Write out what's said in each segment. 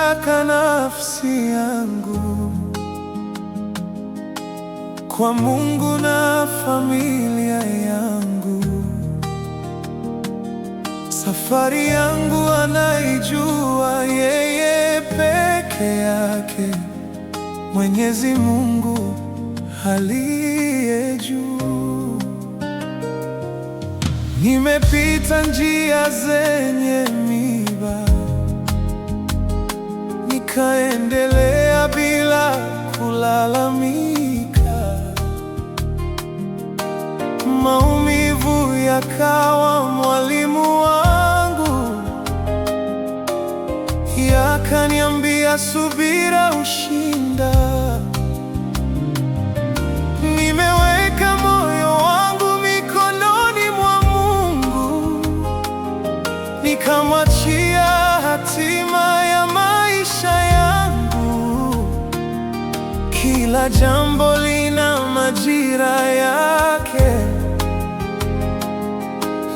mashaka nafsi yangu kwa Mungu na familia yangu. Safari yangu anaijua yeye peke yake, Mwenyezi Mungu aliye juu. Nimepita njia zenye miba, nikaendelea bila kulalamika. Maumivu yakawa mwalimu wangu, yakaniambia subira hushinda. Nimeweka moyo wangu mikononi mwa Mungu, nikamwachia hatima ya maisha yangu. Kila jambo lina majira yake,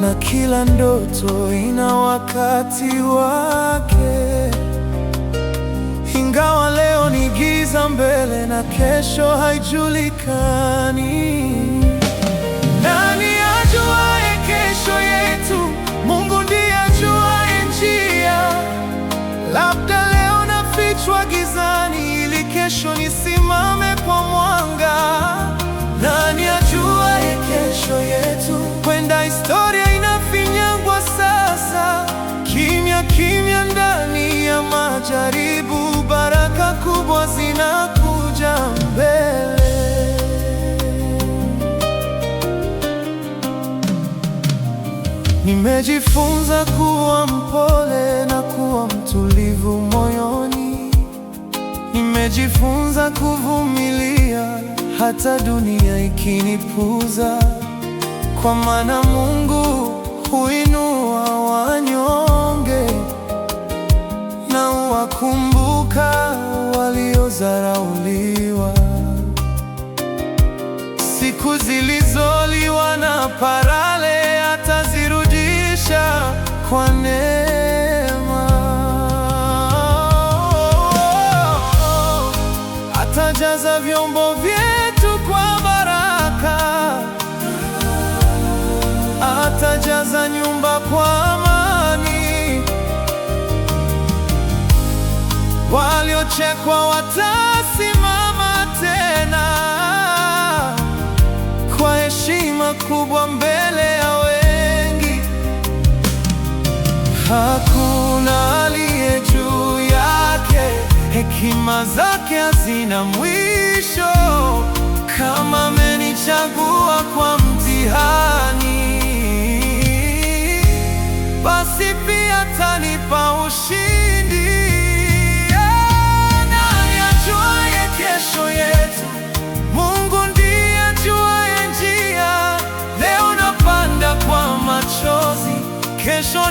na kila ndoto ina wakati wake. Ingawa leo ni giza mbele na kesho haijulikani, nani ajuaye kesho yetu? Mungu ndiye ajuaye njia. Labda leo nafichwa gizani, ili kesho nisimame kwa mwanga. Nani ajuaye kesho yetu? Kwenda historia inafinyangwa sasa, kimya kimya ndani ya majaribu. Baraka kubwa zinakuja mbele. Nimejifunza kuwa mpole na kuwa mtulivu moyoni. Nimejifunza kuvumilia hata dunia ikinipuuza, kwa maana Mungu huinua wanyonge na huwakumbuka waliodharauliwa. Siku zilizoliwa na parare atazirudisha kwa neema. Atajaza vyombo vyetu kwa baraka, atajaza nyumba kwa amani. Waliochekwa watasimama tena kwa heshima kubwa mbele ya wengi. Hakuna aliye juu yake, hekima zake hazina mwisho. Kama amenichagua kwa mtihani, basi pia atanipa ushindi. Nani ajuaye kesho yetu? Mungu ndiye ajuaye njia. Leo napanda kwa machozi, kesho